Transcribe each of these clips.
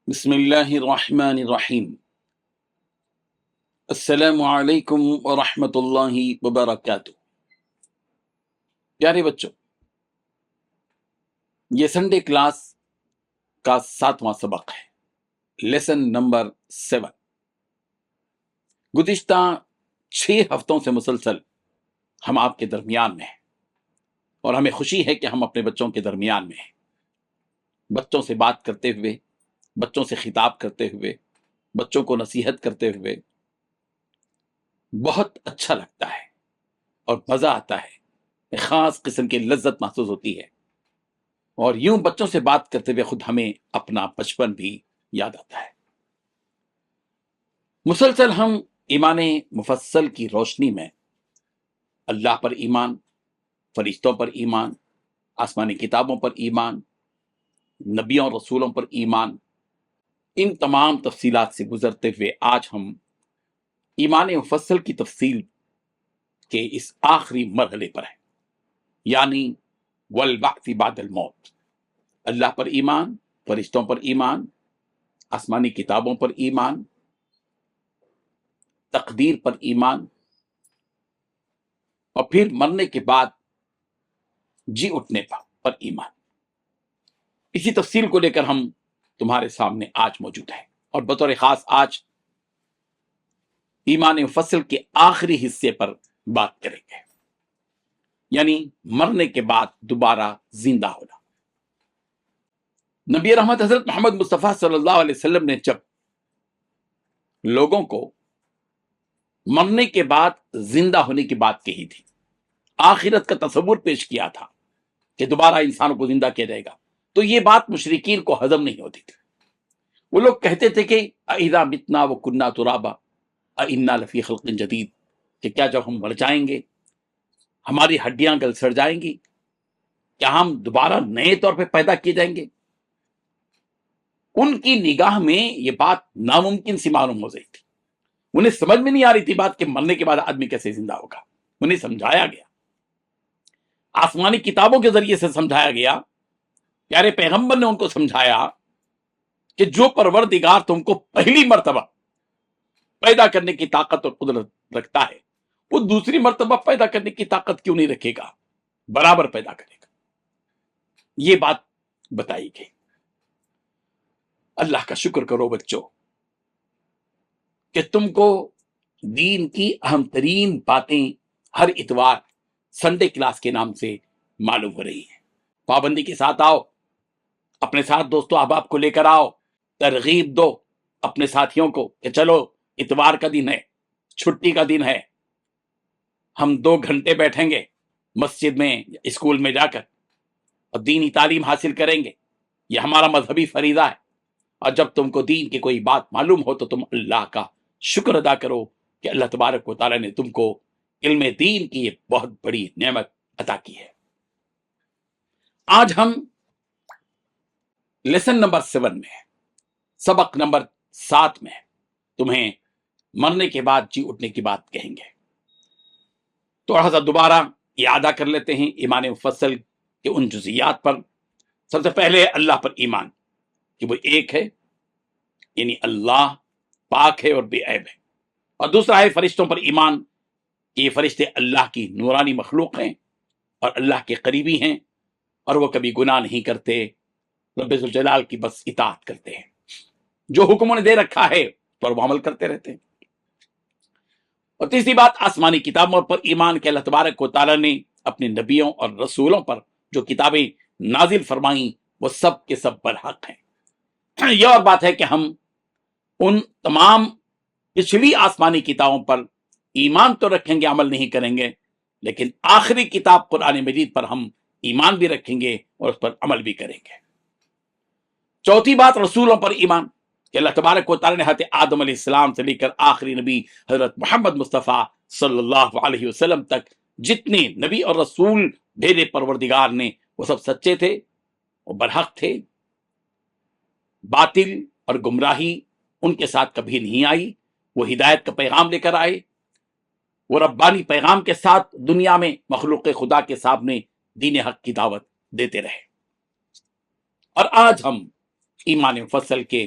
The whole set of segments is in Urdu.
بسم اللہ الرحمن الرحیم۔ السلام علیکم ورحمۃ اللہ وبرکاتہ۔ پیارے بچوں، یہ سنڈے کلاس کا 7واں سبق ہے، لیسن نمبر 7۔ گزشتہ 6 ہفتوں سے مسلسل ہم آپ کے درمیان میں ہیں، اور ہمیں خوشی ہے کہ ہم اپنے بچوں کے درمیان میں ہیں، بچوں سے بات کرتے ہوئے، بچوں سے خطاب کرتے ہوئے، بچوں کو نصیحت کرتے ہوئے بہت اچھا لگتا ہے اور مزہ آتا ہے، ایک خاص قسم کی لذت محسوس ہوتی ہے، اور یوں بچوں سے بات کرتے ہوئے خود ہمیں اپنا بچپن بھی یاد آتا ہے۔ مسلسل ہم ایمان مفصل کی روشنی میں اللہ پر ایمان، فرشتوں پر ایمان، آسمانی کتابوں پر ایمان، نبیوں اور رسولوں پر ایمان، ان تمام تفصیلات سے گزرتے ہوئے آج ہم ایمان مفصل کی تفصیل کے اس آخری مرحلے پر ہیں، یعنی والبعث بعد الموت۔ اللہ پر ایمان، فرشتوں پر ایمان، آسمانی کتابوں پر ایمان، تقدیر پر ایمان، اور پھر مرنے کے بعد جی اٹھنے پر ایمان۔ اسی تفصیل کو لے کر ہم تمہارے سامنے آج موجود ہیں، اور بطور خاص آج ایمان مفصل کے آخری حصے پر بات کریں گے، یعنی مرنے کے بعد دوبارہ زندہ ہونا۔ نبی رحمت حضرت محمد مصطفیٰ صلی اللہ علیہ وسلم نے جب لوگوں کو مرنے کے بعد زندہ ہونے کی بات کہی تھی، آخرت کا تصور پیش کیا تھا کہ دوبارہ انسانوں کو زندہ کیا جائے گا، تو یہ بات مشرکین کو ہضم نہیں ہوتی تھی۔ وہ لوگ کہتے تھے کہ اذا متنا وکنا ترابا انا لفی خلق جدید، کہ کیا جب ہم مر جائیں گے، ہماری ہڈیاں گل سڑ جائیں گی، کیا ہم دوبارہ نئے طور پہ پیدا کیے جائیں گے؟ ان کی نگاہ میں یہ بات ناممکن سی معلوم ہو رہی تھی، انہیں سمجھ میں نہیں آ رہی تھی بات کہ مرنے کے بعد آدمی کیسے زندہ ہوگا۔ انہیں سمجھایا گیا، آسمانی کتابوں کے ذریعے سے سمجھایا گیا، پیارے پیغمبر نے ان کو سمجھایا کہ جو پروردگار تم کو پہلی مرتبہ پیدا کرنے کی طاقت اور قدرت رکھتا ہے، وہ دوسری مرتبہ پیدا کرنے کی طاقت کیوں نہیں رکھے گا، برابر پیدا کرے گا۔ یہ بات بتائی گئی۔ اللہ کا شکر کرو بچوں کہ تم کو دین کی اہم ترین باتیں ہر اتوار سنڈے کلاس کے نام سے معلوم ہو رہی ہیں۔ پابندی کے ساتھ آؤ، اپنے ساتھ دوستوں احباب کو لے کر آؤ، ترغیب دو اپنے ساتھیوں کو کہ چلو اتوار کا دن ہے، چھٹی کا دن ہے، ہم 2 گھنٹے بیٹھیں گے مسجد میں اسکول میں جا کر اور دینی تعلیم حاصل کریں گے، یہ ہمارا مذہبی فریضہ ہے۔ اور جب تم کو دین کی کوئی بات معلوم ہو تو تم اللہ کا شکر ادا کرو کہ اللہ تبارک و تعالیٰ نے تم کو علم دین کی یہ بہت بڑی نعمت عطا کی ہے۔ آج ہم لیسن نمبر 7 میں ہیں، سبق نمبر 7 میں تمہیں مرنے کے بعد جی اٹھنے کی بات کہیں گے۔ تھوڑا سا دوبارہ اعادہ کر لیتے ہیں ایمان مفصل کے ان جزیات پر۔ سب سے پہلے اللہ پر ایمان کہ وہ ایک ہے، یعنی اللہ پاک ہے اور بے عیب ہے، اور دوسرا ہے فرشتوں پر ایمان کہ یہ فرشتے اللہ کی نورانی مخلوق ہیں اور اللہ کے قریبی ہیں، اور وہ کبھی گناہ نہیں کرتے، رب ذوالجلال کی بس اطاعت کرتے ہیں، جو حکم انہیں دے رکھا ہے پر وہ عمل کرتے رہتے ہیں۔ اور تیسری بات آسمانی کتابوں پر ایمان کہ اللہ تبارک و تعالیٰ نے اپنے نبیوں اور رسولوں پر جو کتابیں نازل فرمائیں وہ سب کے سب برحق ہیں۔ یہ اور بات ہے کہ ہم ان تمام پچھلی آسمانی کتابوں پر ایمان تو رکھیں گے، عمل نہیں کریں گے، لیکن آخری کتاب قرآن مجید پر ہم ایمان بھی رکھیں گے اور اس پر عمل بھی کریں گے۔ چوتھی بات رسولوں پر ایمان کہ اللہ تبارک و تعالیٰ نے حضرت آدم علیہ السلام سے لے کر آخری نبی حضرت محمد مصطفیٰ صلی اللہ علیہ وسلم تک جتنے نبی اور رسول بھیجے پروردگار نے وہ سب سچے تھے، وہ برحق تھے، باطل اور گمراہی ان کے ساتھ کبھی نہیں آئی، وہ ہدایت کا پیغام لے کر آئے، وہ ربانی پیغام کے ساتھ دنیا میں مخلوق خدا کے سامنے دین حق کی دعوت دیتے رہے۔ اور آج ہم ایمان مفصل کے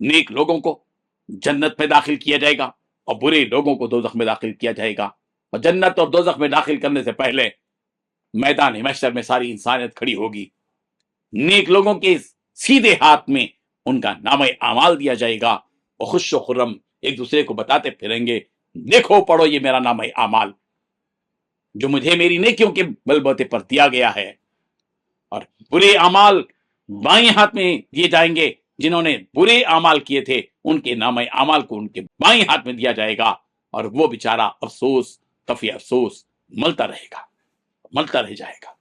نیک لوگوں کو جنت میں داخل کیا جائے گا اور برے لوگوں کو دوزخ میں داخل کیا جائے گا، اور جنت اور دوزخ میں داخل کرنے سے پہلے میدان محشر میں ساری انسانیت کھڑی ہوگی۔ نیک لوگوں کے سیدھے ہاتھ میں ان کا نامہ اعمال دیا جائے گا، اور خوش و خرم ایک دوسرے کو بتاتے پھریں گے، دیکھو پڑھو یہ میرا نامہ اعمال جو مجھے میری نیکیوں کے بل بوتے پر دیا گیا ہے۔ اور برے اعمال بائیں ہاتھ میں دیے جائیں گے، جنہوں نے برے اعمال کیے تھے ان کے نامہ اعمال کو ان کے بائیں ہاتھ میں دیا جائے گا، اور وہ بیچارہ افسوس کفی افسوس ملتا رہے گا، ملتا رہ جائے گا۔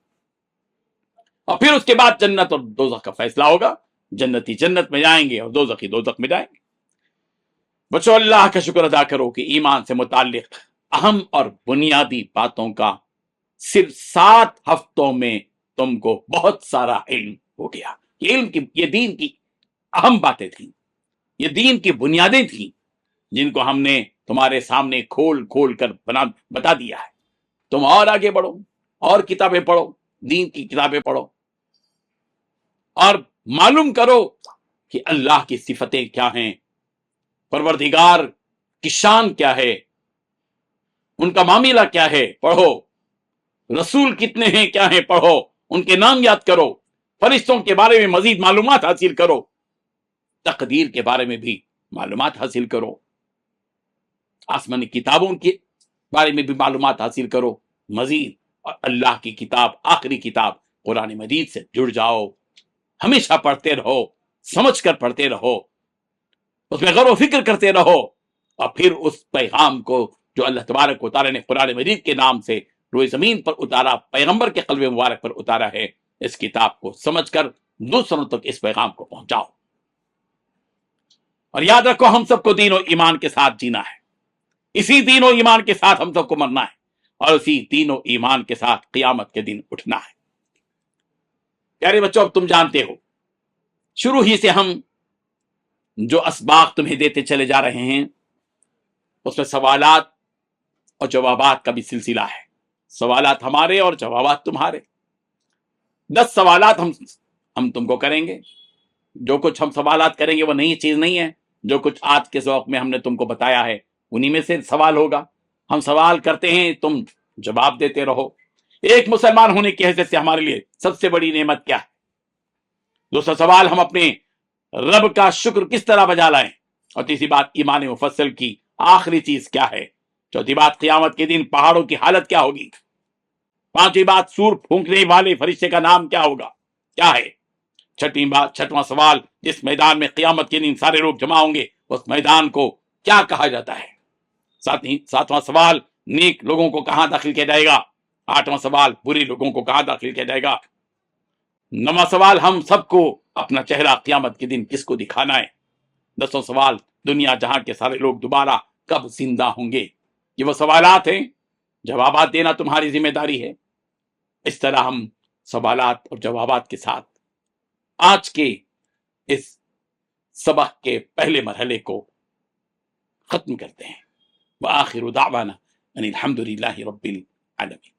اور پھر اس کے بعد جنت اور دوزخ کا فیصلہ ہوگا، جنتی جنت میں جائیں گے اور دوزخی دوزخ میں جائیں گے۔ بچوں، اللہ کا شکر ادا کرو کہ ایمان سے متعلق اہم اور بنیادی باتوں کا صرف 7 ہفتوں میں تم کو بہت سارا علم ہو گیا۔ یہ دین کی اہم باتیں تھیں، یہ دین کی بنیادیں تھیں، جن کو ہم نے تمہارے سامنے کھول کھول کر بتا دیا ہے۔ تم اور آگے بڑھو، اور کتابیں پڑھو، دین کی کتابیں پڑھو، اور معلوم کرو کہ اللہ کی صفتیں کیا ہیں، پروردگار کی شان کیا ہے، ان کا معاملہ کیا ہے، پڑھو۔ رسول کتنے ہیں، کیا ہیں، پڑھو، ان کے نام یاد کرو، فرشتوں کے بارے میں مزید معلومات حاصل کرو، تقدیر کے بارے میں بھی معلومات حاصل کرو، آسمانی کتابوں کے بارے میں بھی معلومات حاصل کرو مزید، اور اللہ کی کتاب، آخری کتاب قرآن مجید سے جڑ جاؤ، ہمیشہ پڑھتے رہو، سمجھ کر پڑھتے رہو، اس میں غور و فکر کرتے رہو، اور پھر اس پیغام کو جو اللہ تبارک و تعالیٰ نے قرآن مجید کے نام سے روئے زمین پر اتارا، پیغمبر کے قلب مبارک پر اتارا ہے، اس کتاب کو سمجھ کر دوسروں تک اس پیغام کو پہنچاؤ۔ اور یاد رکھو، ہم سب کو دین و ایمان کے ساتھ جینا ہے، اسی دین و ایمان کے ساتھ ہم سب کو مرنا ہے، اور اسی دین و ایمان کے ساتھ قیامت کے دن اٹھنا ہے۔ پیارے بچوں، اب تم جانتے ہو، شروع ہی سے ہم جو اسباق تمہیں دیتے چلے جا رہے ہیں، اس میں سوالات اور جوابات کا بھی سلسلہ ہے، سوالات ہمارے اور جوابات تمہارے۔ 10 سوالات ہم تم کو کریں گے، جو کچھ ہم سوالات کریں گے وہ نئی چیز نہیں ہے، جو کچھ آج کے ذوق میں ہم نے تم کو بتایا ہے انہی میں سے سوال ہوگا۔ ہم سوال کرتے ہیں، تم جواب دیتے رہو۔ ایک مسلمان ہونے کی حیثیت سے ہمارے لیے سب سے بڑی نعمت کیا ہے؟ دوسرا سوال، ہم اپنے رب کا شکر کس طرح بجا لائیں؟ اور تیسری بات، ایمان مفصل کی آخری چیز کیا ہے؟ چوتھی بات، قیامت کے دن پہاڑوں کی حالت کیا ہوگی؟ پانچویں بات، سور پھونکنے والے فرشتے کا نام کیا ہوگا، کیا ہے؟ چھٹواں سوال، جس میدان میں قیامت کے دن سارے لوگ جمع ہوں گے اس میدان کو کیا کہا جاتا ہے؟ ساتواں سوال، نیک لوگوں کو کہاں داخل کیا جائے گا؟ آٹھواں سوال، برے لوگوں کو کہاں داخل کیا جائے گا؟ نواں سوال، ہم سب کو اپنا چہرہ قیامت کے دن کس کو دکھانا ہے؟ 10واں سوال، دنیا جہاں کے سارے لوگ دوبارہ کب زندہ ہوں گے؟ یہ وہ سوالات ہیں، جوابات دینا تمہاری ذمہ داری ہے۔ اس طرح ہم سوالات اور جوابات کے ساتھ آج کے اس سبق کے پہلے مرحلے کو ختم کرتے ہیں۔ وآخر دعوانا ان الحمد للہ رب العالمین۔